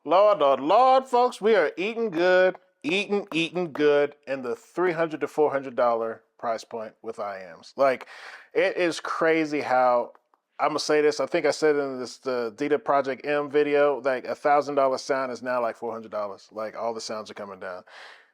Lord, Lord, Lord, folks, we are eating good, eating good in the $300 to $400 price point with IEMs. Like, it is crazy how I'm gonna say this. I think I said in the Dita Project M video, like $1,000 sound is now like $400. Like all the sounds are coming down.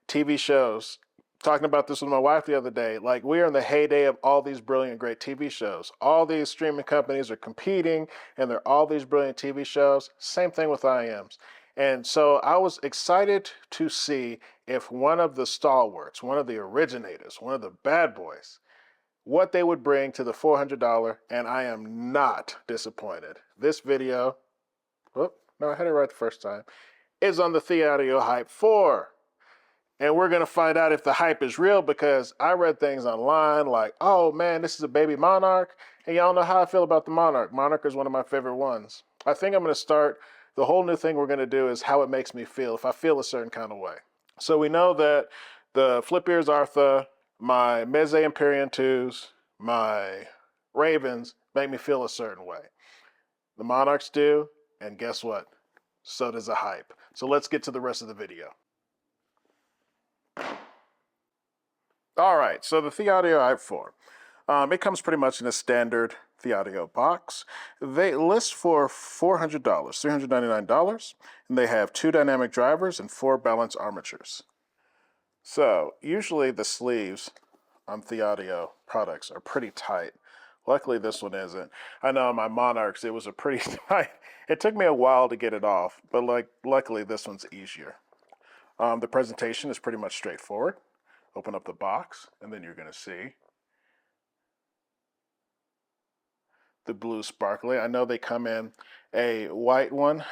TV shows. Talking about this with my wife the other day, like we are in the heyday of all these brilliant, great TV shows. All these streaming companies are competing, and they're all these brilliant TV shows. Same thing with IEMs. And so I was excited to see if one of the stalwarts, one of the originators, one of the bad boys, what they would bring to the $400, and I am not disappointed. This video, oh, no, I had it right the first time, is on the Thieaudio Hype 4. And we're going to find out if the hype is real because I read things online like, oh man, this is a baby Monarch. And y'all know how I feel about the Monarch. Monarch is one of my favorite ones. I think I'm going to start, the whole new thing we're going to do is how it makes me feel, if I feel a certain kind of way. So we know that the Flip Ears Artha, my Meze Empyrean 2s, my Ravens make me feel a certain way. The Monarchs do, and guess what? So does the hype. So let's get to the rest of the video. All right, so the Thieaudio Hype 4. It comes pretty much in a standard Thieaudio box. They list for $400, $399, and they have 2 dynamic drivers and 4 balance armatures. So usually the sleeves on Thieaudio products are pretty tight. Luckily this one isn't. I know on my Monarchs it was a pretty tight. It took me a while to get it off, but luckily this one's easier. The presentation is pretty much straightforward. Open up the box, and then you're going to see the blue sparkly. I know they come in a white one,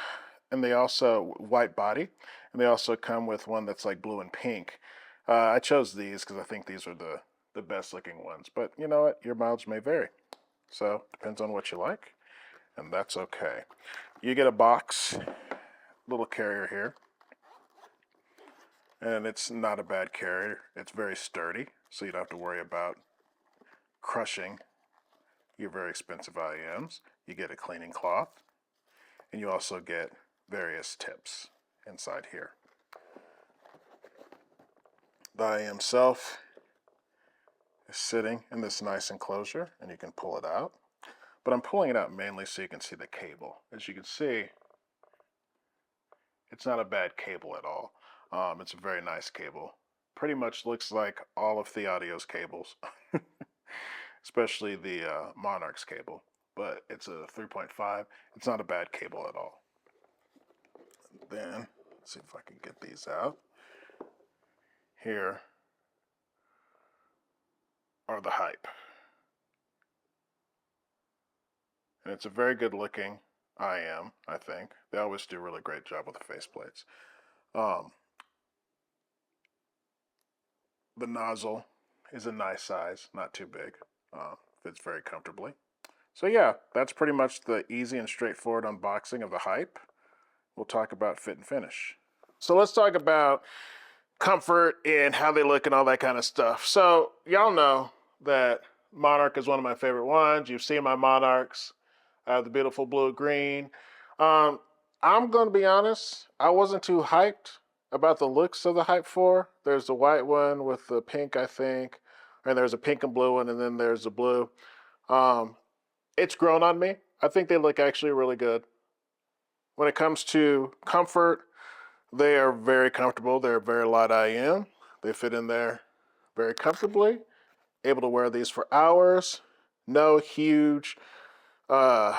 and they also white body, and they also come with one that's like blue and pink. I chose these because I think these are the best looking ones, but you know what? Your mileage may vary. So depends on what you like, and that's okay. You get a box, little carrier here. And it's not a bad carrier. It's very sturdy, so you don't have to worry about crushing your very expensive IEMs. You get a cleaning cloth, and you also get various tips inside here. The IEM itself is sitting in this nice enclosure, and you can pull it out. But I'm pulling it out mainly so you can see the cable. As you can see, it's not a bad cable at all. It's a very nice cable. Pretty much looks like all of Thieaudio's cables, especially the Monarch's cable. But it's a 3.5. It's not a bad cable at all. Then, let's see if I can get these out. Here are the hype. And it's a very good looking IEM, I think. They always do a really great job with the faceplates. The nozzle is a nice size, not too big. Fits very comfortably. So yeah, that's pretty much the easy and straightforward unboxing of the hype. We'll talk about fit and finish. So let's talk about comfort and how they look and all that kind of stuff. So y'all know that Monarch is one of my favorite ones. You've seen my Monarchs. I have the beautiful blue-green. I'm going to be honest, I wasn't too hyped about the looks of the Hype 4. There's the white one with the pink, I think, and there's a pink and blue one, and then there's the blue. It's grown on me. I think they look actually really good. When it comes to comfort, they are very comfortable. They're very light IEM. They fit in there very comfortably. Able to wear these for hours. No huge thing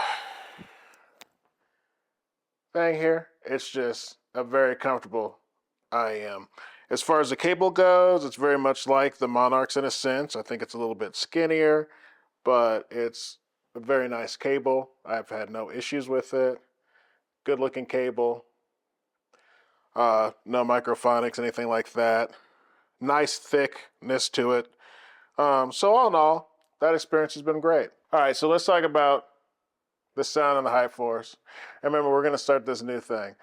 here. It's just a very comfortable IEM. As far as the cable goes, it's very much like the Monarchs in a sense. I think it's a little bit skinnier, but it's a very nice cable. I've had no issues with it. Good looking cable. No microphonics, anything like that. Nice thickness to it. So all in all, that experience has been great. All right, so let's talk about the sound and the Hype Force. And remember, we're going to start this new thing.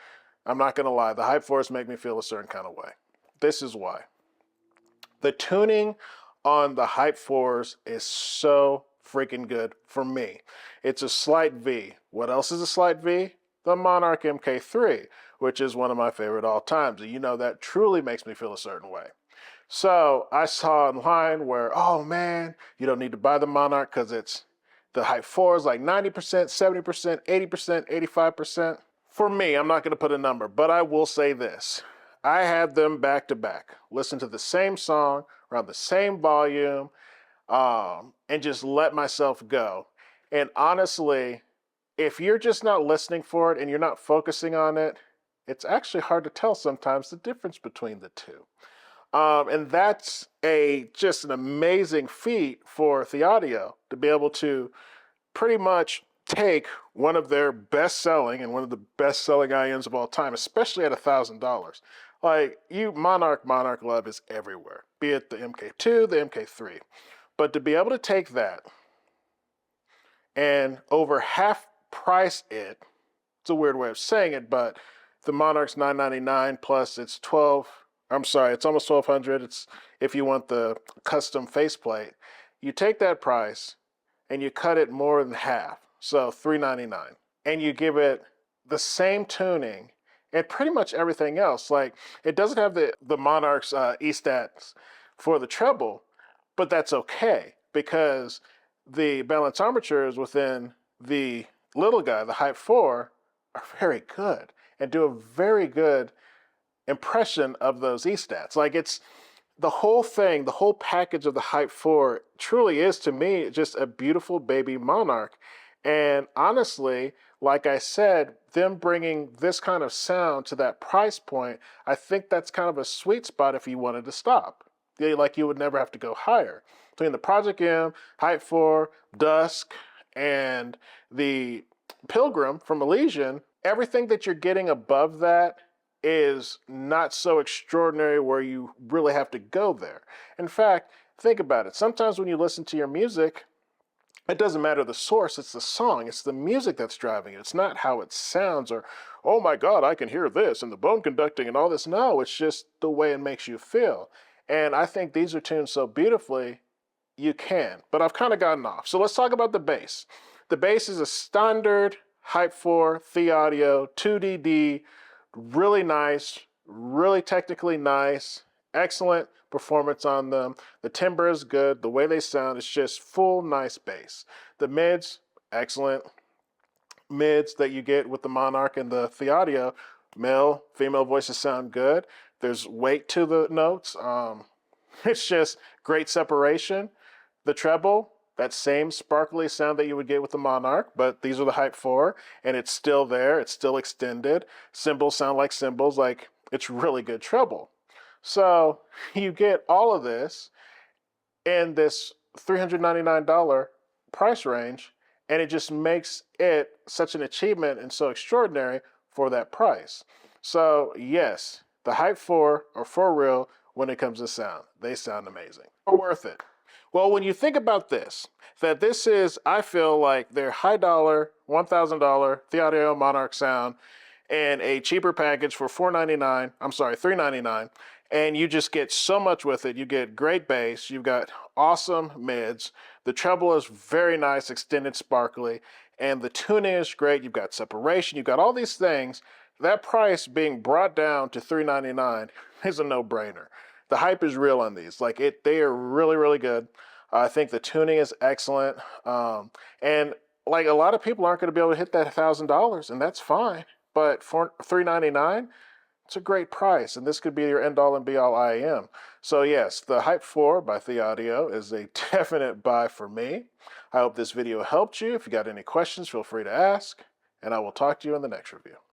I'm not going to lie, the Hype Force make me feel a certain kind of way. This is why. The tuning on the Hype Force is so freaking good for me. It's a slight V. What else is a slight V? The Monarch MK3, which is one of my favorite all times. And you know, that truly makes me feel a certain way. So I saw online where, oh man, you don't need to buy the Monarch because it's the Hype 4 is like 90%, 70%, 80%, 85%. For me, I'm not going to put a number, but I will say this. I had them back to back, listen to the same song around the same volume, and just let myself go. And honestly, if you're just not listening for it and you're not focusing on it, it's actually hard to tell sometimes the difference between the two. And that's just an amazing feat for Thieaudio to be able to pretty much take one of their best-selling and one of the best-selling IEMs of all time, especially at $1,000. Like, Monarch love is everywhere, be it the MK2, the MK3. But to be able to take that and over half price it, it's a weird way of saying it, but the Monarch's $999 plus it's it's almost $1,200. It's if you want the custom faceplate. You take that price and you cut it more than half, so $399, and you give it the same tuning and pretty much everything else. Like, it doesn't have the Monarch's E-stats for the treble, but that's okay because the balance armatures within the little guy, the Hype 4, are very good and do a very good impression of those E-stats. Like, it's the whole thing, the whole package of the Hype 4 truly is, to me, just a beautiful baby Monarch. And honestly, like I said, them bringing this kind of sound to that price point, I think that's kind of a sweet spot if you wanted to stop. Like, you would never have to go higher. Between the Project M, Hype 4, Dusk, and the Pilgrim from Elysian, everything that you're getting above that is not so extraordinary where you really have to go there. In fact, think about it. Sometimes when you listen to your music, it doesn't matter the source, it's the song, it's the music that's driving it. It's not how it sounds or, oh my God, I can hear this and the bone conducting and all this. No, it's just the way it makes you feel. And I think these are tuned so beautifully, you can. But I've kind of gotten off. So let's talk about the bass. The bass is a standard Hype 4 Thieaudio 2DD, really nice, really technically nice, excellent performance on them. The timbre is good. The way they sound is just full, nice bass. The mids, excellent. Mids that you get with the Monarch and the Thieaudio, male, female voices sound good. There's weight to the notes. It's just great separation. The treble, that same sparkly sound that you would get with the Monarch, but these are the Hype 4, and it's still there. It's still extended. Cymbals sound like cymbals. Like, it's really good treble. So you get all of this in this $399 price range, and it just makes it such an achievement and so extraordinary for that price. So yes, the Hype 4 are for real when it comes to sound. They sound amazing. Or worth it. Well, when you think about this, that this is, I feel like, their high dollar, $1,000 Thieaudio Monarch sound and a cheaper package for $399, and you just get so much with it. You get great bass, you've got awesome mids, the treble is very nice, extended, sparkly, and the tuning is great. You've got separation, you've got all these things. That price being brought down to $399 is a no-brainer. The hype is real on these. Like, they are really, really good. I think the tuning is excellent. And like, a lot of people aren't going to be able to hit that $1,000, and that's fine. But for $399, it's a great price, and this could be your end-all and be-all IEM. So yes, the Hype 4 by Thieaudio is a definite buy for me. I hope this video helped you. If you got any questions, feel free to ask, and I will talk to you in the next review.